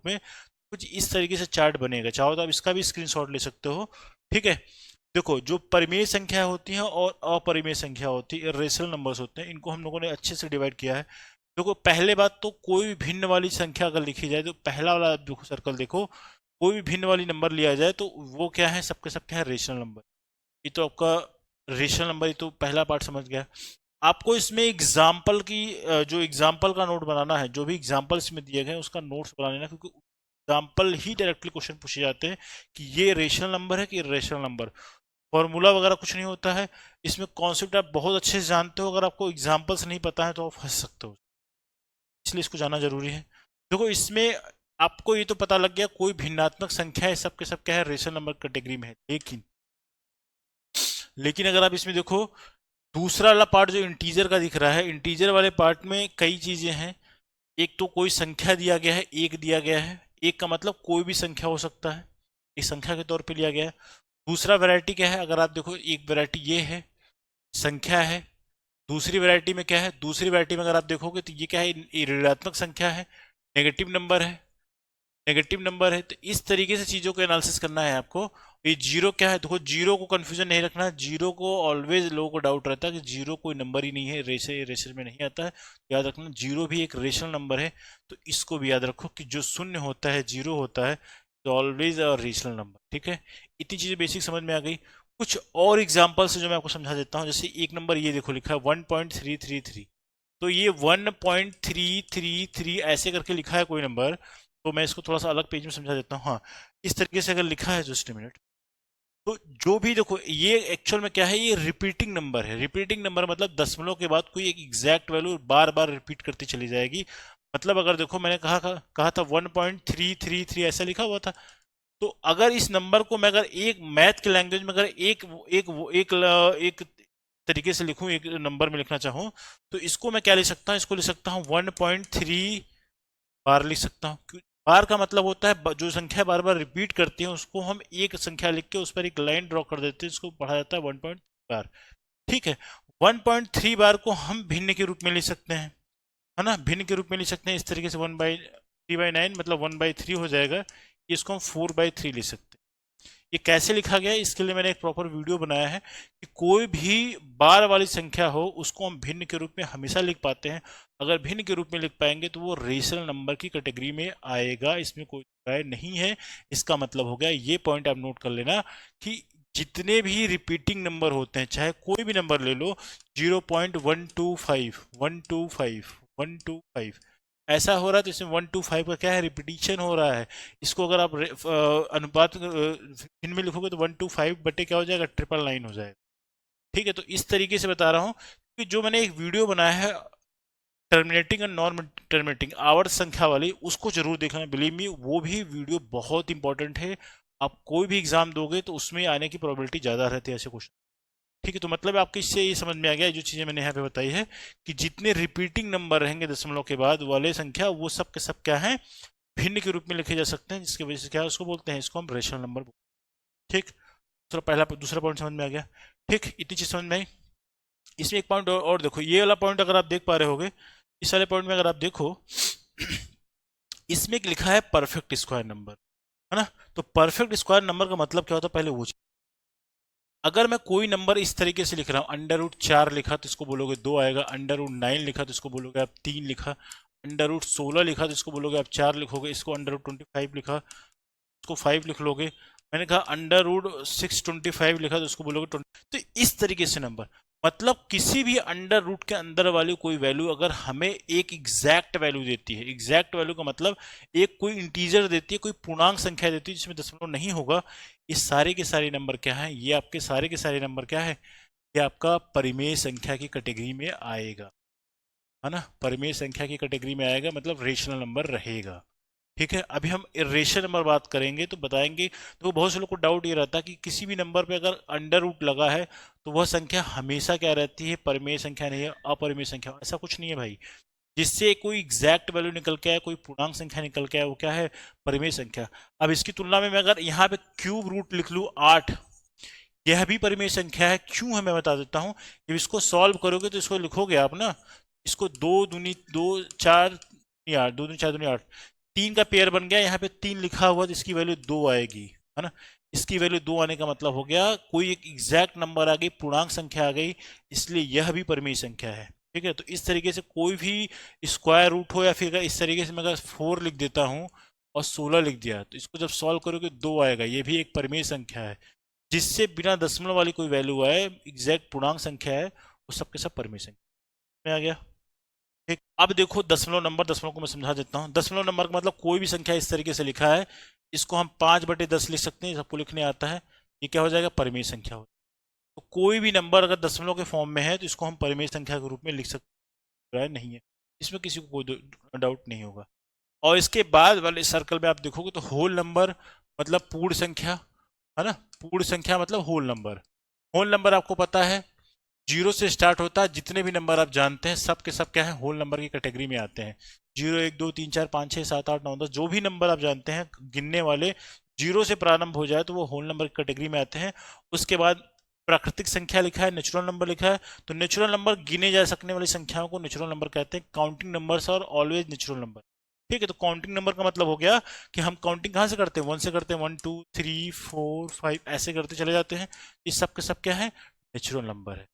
में कुछ इस तरीके से चार्ट बनेगा। चाहो तो आप इसका भी स्क्रीनशॉट ले सकते हो। ठीक है, देखो जो परिमेय संख्या होती है और अपरिमेय संख्या होती है, इर्रेशनल नंबर्स होते हैं, इनको हम लोगों ने अच्छे से डिवाइड किया है। देखो पहले बात तो कोई भी भिन्न वाली संख्या अगर लिखी जाए तो पहला वाला देखो सर्कल देखो, कोई भी भिन्न वाली नंबर लिया जाए तो वो क्या है, सबके सब क्या है, रेशनल नंबर। ये तो आपका रेशनल नंबर, ये तो पहला पार्ट समझ गया। आपको इसमें एग्जाम्पल की जो एग्जाम्पल का नोट बनाना है, जो भी एग्जाम्पल इसमें दिए गए उसका नोट्स बना लेना, क्योंकि एग्जाम्पल ही डायरेक्टली क्वेश्चन पूछे जाते हैं कि ये रेशनल नंबर है कि इर्रेशनल नंबर। फॉर्मूला वगैरह कुछ नहीं होता है इसमें, कॉन्सेप्ट आप बहुत अच्छे से जानते हो, अगर आपको एग्जाम्पल्स नहीं पता है तो आप फंस सकते हो, इसलिए इसको जानना जरूरी है। देखो इसमें आपको ये तो पता लग गया कोई भिन्नात्मक संख्या है, सबके सब क्या है, रेशनल नंबर कैटेगरी में है। लेकिन अगर आप इसमें देखो दूसरा वाला पार्ट जो इंटीजर का दिख रहा है, इंटीजर वाले पार्ट में कई चीजें हैं। एक तो कोई संख्या दिया गया है, एक दिया गया है, एक का मतलब कोई भी संख्या हो सकता है, एक संख्या के तौर पे लिया गया है। दूसरा वैरायटी क्या है, अगर आप देखो एक वैरायटी ये है, संख्या है। दूसरी वैरायटी में क्या है, दूसरी वैरायटी में अगर आप देखोगे तो ये क्या है, ये ऋणात्मक संख्या है, नेगेटिव नंबर है, नेगेटिव नंबर है। तो इस तरीके से चीज़ों को एनालिसिस करना है आपको। ये जीरो क्या है, देखो जीरो को कंफ्यूजन नहीं रखना, जीरो को ऑलवेज लोगों को डाउट रहता है कि जीरो कोई नंबर ही नहीं है, रेशे में नहीं आता है। याद रखना जीरो भी एक रेशनल नंबर है, तो इसको भी याद रखो कि जो शून्य होता है, जीरो होता है, तो ऑलवेज अ रेशनल नंबर। ठीक है, इतनी चीज़ें बेसिक समझ में आ गई। कुछ और एग्जाम्पल से जो मैं आपको समझा देता हूँ, जैसे एक नंबर ये देखो लिखा है 1.333, तो ये 1.333 ऐसे करके लिखा है कोई नंबर, तो मैं इसको थोड़ा सा अलग पेज में समझा देता हूँ। हाँ, इस तरीके से अगर लिखा है, जस्ट मिनट, तो जो भी देखो ये एक्चुअल में क्या है, ये रिपीटिंग नंबर है। रिपीटिंग नंबर मतलब दशमलव के बाद कोई एक एग्जैक्ट वैल्यू बार बार रिपीट करती चली जाएगी। मतलब अगर देखो मैंने कहा था 1.333 ऐसा लिखा हुआ था, तो अगर इस नंबर को मैं अगर एक मैथ के लैंग्वेज में अगर एक तरीके से लिखूं, एक नंबर में लिखना चाहूं, तो इसको मैं क्या लिख सकता हूं, इसको लिख सकता हूं 1.3 बार लिख सकता हूँ। बार का मतलब होता है जो संख्या बार बार रिपीट करती है उसको हम एक संख्या लिख के उस पर एक लाइन ड्रॉ कर देते हैं, इसको पढ़ा जाता है 1. बार। ठीक है, 1.3 बार को हम भिन्न के रूप में लिख सकते हैं, है ना, भिन्न के रूप में लिख सकते हैं इस तरीके से 1/3/9 मतलब 1/3 हो जाएगा। इसको हम 4/3 लिख सकते हैं। ये कैसे लिखा गया है इसके लिए मैंने एक प्रॉपर वीडियो बनाया है कि कोई भी बार वाली संख्या हो उसको हम भिन्न के रूप में हमेशा लिख पाते हैं। अगर भिन्न के रूप में लिख पाएंगे तो वो रेशनल नंबर की कैटेगरी में आएगा, इसमें कोई राय नहीं है। इसका मतलब हो गया, ये पॉइंट आप नोट कर लेना कि जितने भी रिपीटिंग नंबर होते हैं, चाहे कोई भी नंबर ले लो, 0.125 125 125 ऐसा हो रहा है, तो इसमें 125 का क्या है, रिपीटिशन हो रहा है। इसको अगर आप अनुपात इनमें लिखोगे तो 125 बटे क्या हो जाएगा, 999 हो जाएगा। ठीक है, तो इस तरीके से बता रहा हूँ कि जो मैंने एक वीडियो बनाया है टर्मिनेटिंग और नॉन टर्मिनेटिंग आवर्त संख्या वाली, उसको जरूर देखना, बिलीव मी वो भी वीडियो बहुत इंपॉर्टेंट है। आप कोई भी एग्जाम दोगे तो उसमें आने की प्रोबेबिलिटी ज़्यादा रहती है ऐसे क्वेश्चन। ठीक है, तो मतलब आपको इससे ये समझ में आ गया, जो चीज़ें मैंने यहाँ पे बताई है कि जितने रिपीटिंग नंबर रहेंगे दशमलव के बाद वाले संख्या, वो सब के सब क्या है, भिन्न के रूप में लिखे जा सकते हैं, जिसकी वजह से क्या है, उसको बोलते हैं, इसको हम रेशनल नंबर। ठीक, दूसरा पॉइंट समझ में आ गया। ठीक, इतनी चीज समझ में आई। इसमें एक पॉइंट और देखो, ये वाला पॉइंट अगर आप देख पा रहे होगे, इस वाले पॉइंट में अगर आप देखो इसमें एक लिखा है परफेक्ट स्क्वायर नंबर, है ना। तो परफेक्ट स्क्वायर नंबर का मतलब क्या होता है, पहले वो अगर मैं कोई नंबर इस तरीके से लिख रहा हूँ, √4 लिखा तो इसको बोलोगे 2 आएगा, √9 लिखा तो इसको बोलोगे आप 3 लिखा, √16 लिखा तो इसको बोलोगे आप 4 लिखोगे, इसको √25 लिखा उसको 5 लिख लोगे, मैंने कहा √625 लिखा तो उसको बोलोगे 20। तो इस तरीके से नंबर, मतलब किसी भी अंडर रूट के अंदर वाली कोई वैल्यू अगर हमें एक एग्जैक्ट वैल्यू देती है, एग्जैक्ट वैल्यू का मतलब एक कोई इंटीजर देती है, कोई पूर्णांक संख्या देती है जिसमें दशमलव नहीं होगा, ये सारे के सारे नंबर क्या है, ये आपके सारे के सारे नंबर क्या है, ये आपका परिमेय संख्या की कैटेगरी में आएगा, है ना, परिमेय संख्या की कैटेगरी में आएगा, मतलब रेशनल नंबर रहेगा। ठीक है, अभी हम इरेशनल नंबर बात करेंगे तो बताएंगे। तो बहुत से लोग को डाउट ये रहता है कि किसी भी नंबर पे अगर अंडर रूट लगा है तो वह संख्या हमेशा क्या रहती है, परिमेय संख्या नहीं है, अपरिमेय संख्या। ऐसा कुछ नहीं है भाई, जिससे कोई एग्जैक्ट वैल्यू निकल के आए, कोई पूर्णांक संख्या निकल के आए, वो क्या है, परिमेय संख्या। अब इसकी तुलना में मैं अगर यहाँ पे क्यूब रूट लिख लूँ 8, यह भी परिमेय संख्या है। क्यों है मैं बता देता हूँ, जब इसको सॉल्व करोगे तो इसको लिखोगे आप ना, इसको 2 दूनी 2 4 8, 2 दूनी 4 दूनी 8, 3 का पेयर बन गया, यहाँ पे 3 लिखा हुआ तो इसकी वैल्यू 2 आएगी, है ना। इसकी वैल्यू 2 आने का मतलब हो गया कोई एक एग्जैक्ट नंबर आ गई, पूर्णांक संख्या आ गई, इसलिए यह भी परिमेय संख्या है। ठीक है, तो इस तरीके से कोई भी स्क्वायर रूट हो, या फिर अगर इस तरीके से मैं अगर 4 लिख देता हूँ और 16 लिख दिया, तो इसको जब सॉल्व करोगे 2 आएगा, ये भी एक परिमेय संख्या है। जिससे बिना दशमलव वाली कोई वैल्यू आए, एग्जैक्ट पूर्णांक संख्या है, वो सबके सब परिमेय संख्या में आ गया। ठीक, अब देखो दशमलव नंबर, दशमलव को मैं समझा देता हूँ। दशमलव नंबर का मतलब कोई भी संख्या इस तरीके से लिखा है, इसको हम 5/10 लिख सकते हैं, सबको लिखने आता है, ये क्या हो जाएगा, परिमेय संख्या हो। तो कोई भी नंबर अगर दशमलव के फॉर्म में है तो इसको हम परिमेय संख्या के रूप में लिख सकते हैं, नहीं है इसमें किसी को कोई डाउट नहीं होगा। और इसके बाद वाले सर्कल में आप देखोगे तो होल नंबर मतलब पूर्ण संख्या, है ना। पूर्ण संख्या मतलब होल नंबर। होल नंबर आपको पता है 0 से स्टार्ट होता है, जितने भी नंबर आप जानते हैं सब के सब क्या है, होल नंबर की कैटेगरी में आते हैं। 0 1 2 3 4 5 6 7 8 9 10, जो भी नंबर आप जानते हैं गिनने वाले 0 से प्रारंभ हो जाए तो वो होल नंबर की कैटेगरी में आते हैं। उसके बाद प्राकृतिक संख्या लिखा है, नेचुरल नंबर लिखा है, तो नेचुरल नंबर गिने जा सकने वाली संख्याओं को नेचुरल नंबर कहते हैं, काउंटिंग नंबर्स और ऑलवेज नेचुरल नंबर। ठीक है, तो काउंटिंग नंबर का मतलब हो गया कि हम काउंटिंग कहाँ से करते हैं, 1 से करते हैं, 1 2 3 4 5 ऐसे करते चले जाते हैं। ये सब के सब क्या है, नेचुरल नंबर है।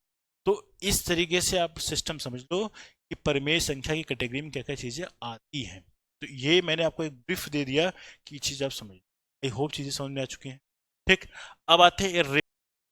तो इस तरीके से आप सिस्टम समझ लो कि परिमेय संख्या की कैटेगरी में क्या क्या चीज़ें आती हैं। तो ये मैंने आपको एक ब्रीफ दे दिया कि ये चीज़ आप समझ, आई होप चीज़ें समझ में आ चुकी हैं। ठीक, अब आते हैं